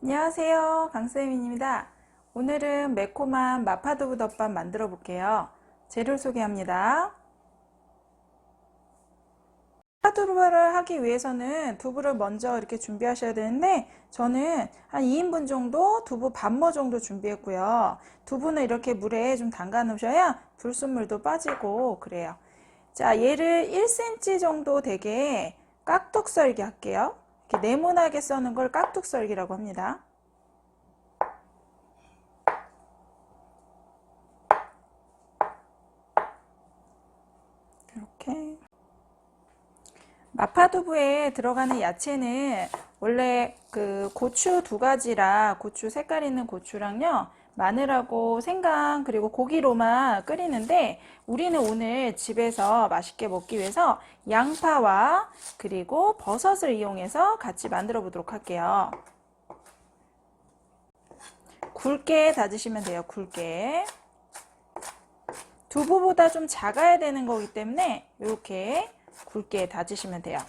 안녕하세요, 강쌤입니다. 오늘은 매콤한 마파두부 덮밥 만들어 볼게요. 재료 소개합니다. 마파두부를 하기 위해서는 두부를 먼저 이렇게 준비하셔야 되는데, 저는 한 2인분 정도 두부 반모 정도 준비했고요. 두부는 이렇게 물에 좀 담가 놓으셔야 불순물도 빠지고 그래요. 자, 얘를 1cm 정도 되게 깍둑 썰기 할게요. 이렇게 네모나게 써는 걸 깍둑 썰기라고 합니다. 이렇게. 마파두부에 들어가는 야채는 원래 그 고추 두 가지라, 고추 색깔 있는 고추랑요, 마늘하고 생강 그리고 고기로만 끓이는데, 우리는 오늘 집에서 맛있게 먹기 위해서 양파와 그리고 버섯을 이용해서 같이 만들어 보도록 할게요. 굵게 다지시면 돼요. 굵게. 두부보다 좀 작아야 되는 거기 때문에 이렇게 굵게 다지시면 돼요.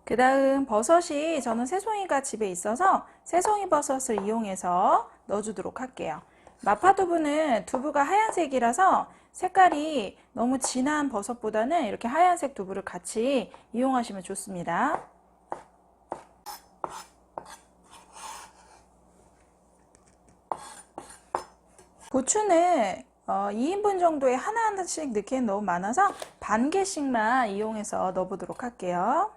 그 다음 버섯이, 저는 새송이가 집에 있어서 새송이 버섯을 이용해서 넣어주도록 할게요. 마파두부는 두부가 하얀색이라서 색깔이 너무 진한 버섯보다는 이렇게 하얀색 두부를 같이 이용하시면 좋습니다. 고추는 2인분 정도에 하나하나씩 넣기엔 너무 많아서 반 개씩만 이용해서 넣어보도록 할게요.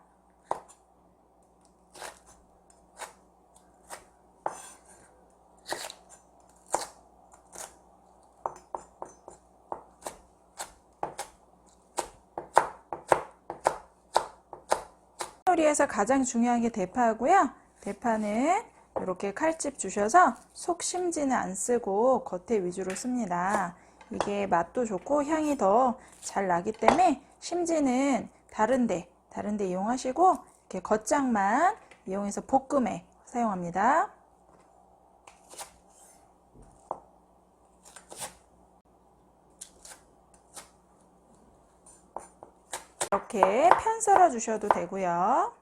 요리에서 가장 중요한 게 대파고요. 대파는 이렇게 칼집 주셔서 속 심지는 안 쓰고 겉에 위주로 씁니다. 이게 맛도 좋고 향이 더 잘 나기 때문에 심지는 다른데 이용하시고, 이렇게 겉장만 이용해서 볶음에 사용합니다. 이렇게 편 썰어 주셔도 되고요.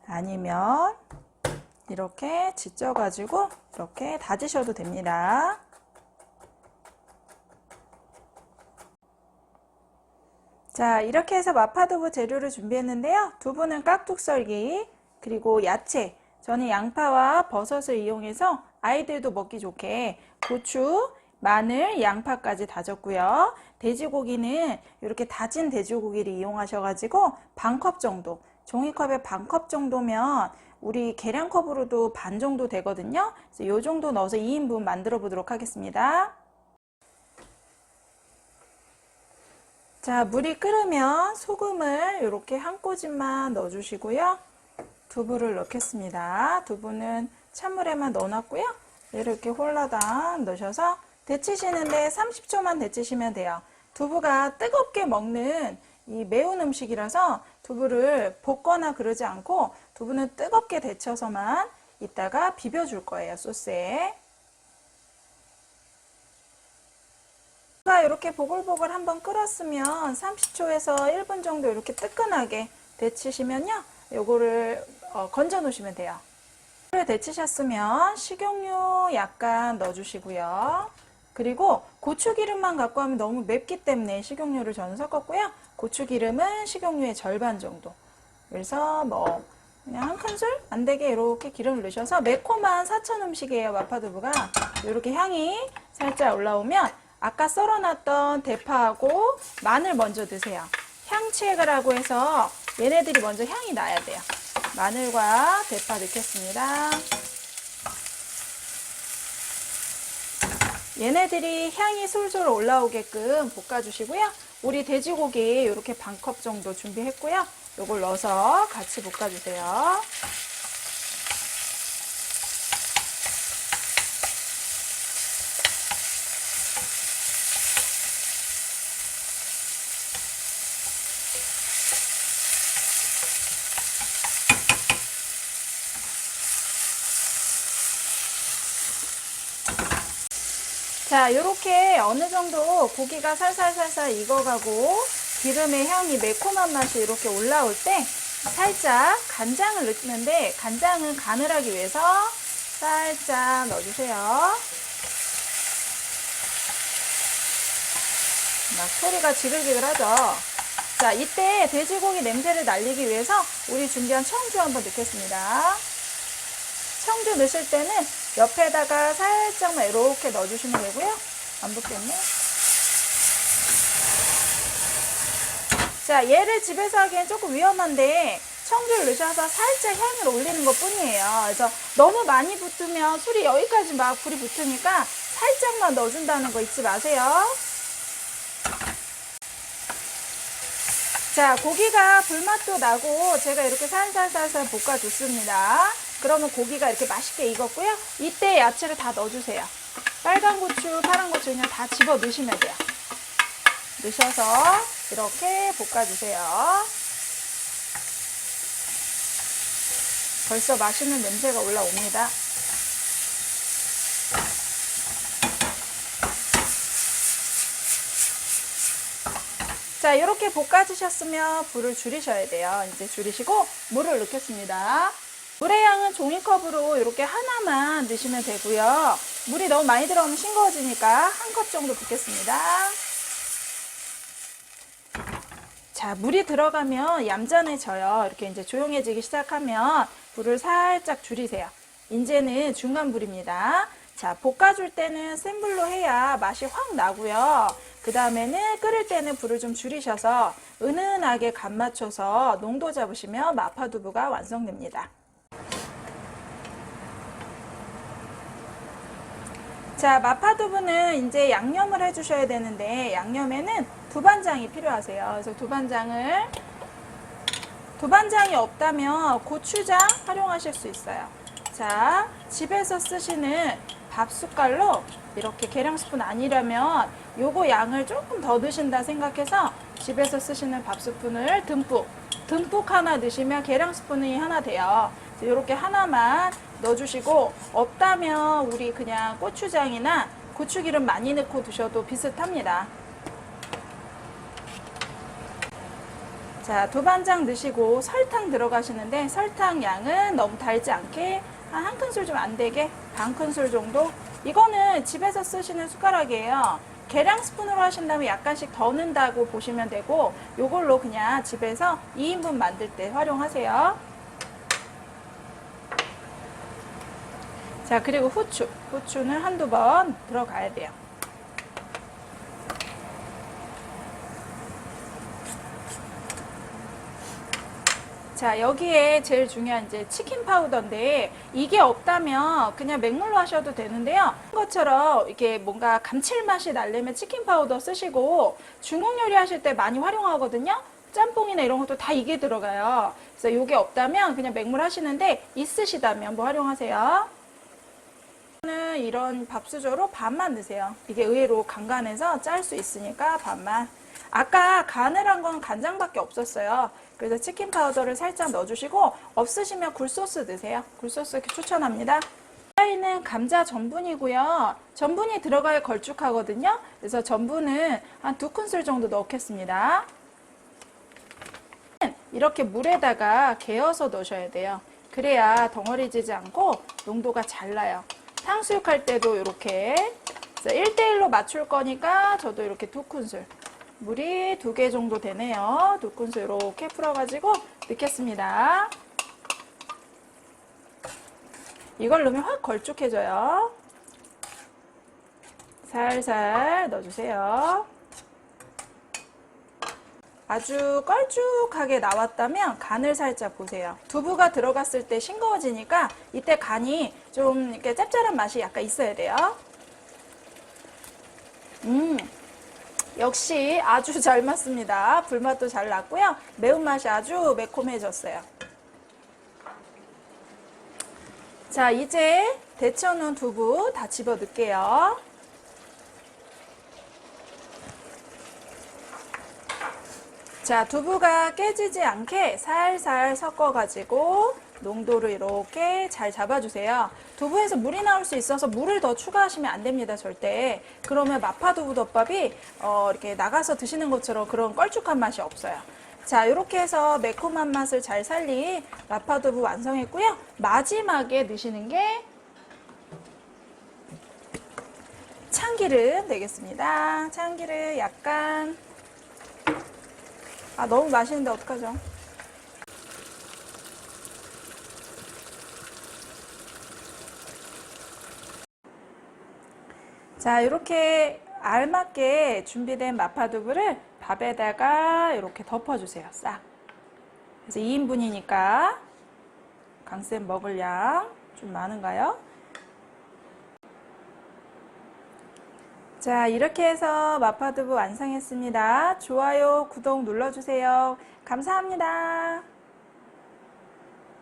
아니면 이렇게 지져 가지고 이렇게 다지셔도 됩니다. 자, 이렇게 해서 마파두부 재료를 준비했는데요. 두부는 깍둑 썰기, 그리고 야채, 저는 양파와 버섯을 이용해서 아이들도 먹기 좋게 고추, 마늘, 양파까지 다졌고요. 돼지고기는 이렇게 다진 돼지고기를 이용하셔가지고 반컵 정도, 종이컵에 반컵 정도면 우리 계량컵으로도 반 정도 되거든요. 그래서 이 정도 넣어서 2인분 만들어 보도록 하겠습니다. 자, 물이 끓으면 소금을 이렇게 한 꼬집만 넣어주시고요. 두부를 넣겠습니다. 두부는 찬물에만 넣어놨고요. 얘를 이렇게 홀라당 넣으셔서 데치시는데 30초만 데치시면 돼요. 두부가 뜨겁게 먹는 이 매운 음식이라서 두부를 볶거나 그러지 않고 두부는 뜨겁게 데쳐서만 이따가 비벼줄 거예요, 소스에. 이렇게 보글보글 한번 끓었으면 30초에서 1분 정도 이렇게 뜨끈하게 데치시면요, 요거를 건져 놓으시면 돼요. 데치셨으면 식용유 약간 넣어주시고요. 그리고 고추기름만 갖고 하면 너무 맵기 때문에 식용유를 저는 섞었고요. 고추기름은 식용유의 절반 정도. 그래서 뭐 그냥 한 큰술 안 되게 이렇게 기름을 넣으셔서, 매콤한 사천 음식이에요, 마파두부가. 이렇게 향이 살짝 올라오면 아까 썰어놨던 대파하고 마늘 먼저 드세요. 향채가라고 해서 얘네들이 먼저 향이 나야 돼요. 마늘과 대파 넣겠습니다. 얘네들이 향이 솔솔 올라오게끔 볶아주시고요. 우리 돼지고기 이렇게 반컵 정도 준비했고요. 이걸 넣어서 같이 볶아주세요. 자, 요렇게 어느 정도 고기가 살살살살 익어가고 기름의 향이 매콤한 맛이 이렇게 올라올 때 살짝 간장을 넣는데, 간장은 간을 하기 위해서 살짝 넣어주세요. 막 소리가 지글지글하죠. 자, 이때 돼지고기 냄새를 날리기 위해서 우리 준비한 청주 한번 넣겠습니다. 청주 넣으실 때는 옆에다가 살짝만 이렇게 넣어주시면 되고요. 안 붓겠네. 자, 얘를 집에서 하기엔 조금 위험한데 청주를 넣으셔서 살짝 향을 올리는 것 뿐이에요. 그래서 너무 많이 붙으면 술이 여기까지 막 불이 붙으니까 살짝만 넣어준다는 거 잊지 마세요. 자, 고기가 불맛도 나고 제가 이렇게 살살살살 볶아줬습니다. 그러면 고기가 이렇게 맛있게 익었고요. 이때 야채를 다 넣어주세요. 빨간 고추, 파란 고추 그냥 다 집어 넣으시면 돼요. 넣으셔서 이렇게 볶아주세요. 벌써 맛있는 냄새가 올라옵니다. 자, 이렇게 볶아주셨으면 불을 줄이셔야 돼요. 이제 줄이시고 물을 넣겠습니다. 물의 양은 종이컵으로 이렇게 하나만 넣으시면 되고요. 물이 너무 많이 들어가면 싱거워지니까 한 컵 정도 붓겠습니다. 자, 물이 들어가면 얌전해져요. 이렇게 이제 조용해지기 시작하면 불을 살짝 줄이세요. 이제는 중간 불입니다. 자, 볶아줄 때는 센 불로 해야 맛이 확 나고요. 그 다음에는 끓일 때는 불을 좀 줄이셔서 은은하게 간 맞춰서 농도 잡으시면 마파두부가 완성됩니다. 자, 마파두부는 이제 양념을 해주셔야 되는데 양념에는 두반장이 필요하세요. 그래서 두반장이 없다면 고추장 활용하실 수 있어요. 자, 집에서 쓰시는 밥 숟갈로 이렇게 계량 스푼 아니라면 요거 양을 조금 더 드신다 생각해서 집에서 쓰시는 밥 스푼을 듬뿍 하나 넣으시면 계량 스푼이 하나 돼요. 이렇게 하나만 넣어주시고, 없다면 우리 그냥 고추장이나 고추기름 많이 넣고 드셔도 비슷합니다. 자, 두반장 넣으시고 설탕 들어가시는데 설탕 양은 너무 달지 않게 한 큰술 좀 안 되게 반 큰술 정도. 이거는 집에서 쓰시는 숟가락이에요. 계량 스푼으로 하신다면 약간씩 더 넣는다고 보시면 되고, 요걸로 그냥 집에서 2인분 만들 때 활용하세요. 자, 그리고 후추는 한두 번 들어가야 돼요. 자, 여기에 제일 중요한 이제 치킨 파우더인데, 이게 없다면 그냥 맹물로 하셔도 되는데요. 이것처럼 이렇게 뭔가 감칠맛이 나려면 치킨 파우더 쓰시고, 중국 요리 하실 때 많이 활용하거든요. 짬뽕이나 이런 것도 다 이게 들어가요. 그래서 이게 없다면 그냥 맹물 하시는데, 있으시다면 뭐 활용하세요. 이런 밥수저로 반만 넣으세요. 이게 의외로 간간해서 짤 수 있으니까 반만. 아까 간을 한 건 간장밖에 없었어요. 그래서 치킨 파우더를 살짝 넣어주시고, 없으시면 굴소스 넣으세요. 굴소스 추천합니다. 후라이는 감자 전분이고요. 전분이 들어가야 걸쭉하거든요. 그래서 전분은 한 2큰술 정도 넣겠습니다. 이렇게 물에다가 개어서 넣으셔야 돼요. 그래야 덩어리지지 않고 농도가 잘 나요. 탕수육 할 때도 이렇게 1대1로 맞출 거니까 저도 이렇게 2큰술, 물이 2개 정도 되네요. 2큰술 이렇게 풀어가지고 넣겠습니다. 이걸 넣으면 확 걸쭉해져요. 살살 넣어주세요. 아주 걸쭉하게 나왔다면 간을 살짝 보세요. 두부가 들어갔을 때 싱거워지니까 이때 간이 좀 이렇게 짭짤한 맛이 약간 있어야 돼요. 역시 아주 잘 맞습니다. 불맛도 잘 났고요. 매운맛이 아주 매콤해졌어요. 자, 이제 데쳐놓은 두부 다 집어 넣을게요. 자, 두부가 깨지지 않게 살살 섞어가지고 농도를 이렇게 잘 잡아주세요. 두부에서 물이 나올 수 있어서 물을 더 추가하시면 안 됩니다, 절대. 그러면 마파두부덮밥이 이렇게 나가서 드시는 것처럼 그런 걸쭉한 맛이 없어요. 자, 이렇게 해서 매콤한 맛을 잘 살린 마파두부 완성했고요. 마지막에 넣으시는 게 참기름 되겠습니다. 참기름 약간. 너무 맛있는데 어떡하죠? 자, 이렇게 알맞게 준비된 마파두부를 밥에다가 이렇게 덮어주세요. 싹. 그래서 2인분이니까 강쌤 먹을 양 좀 많은가요? 자, 이렇게 해서 마파두부 완성했습니다. 좋아요, 구독 눌러주세요. 감사합니다.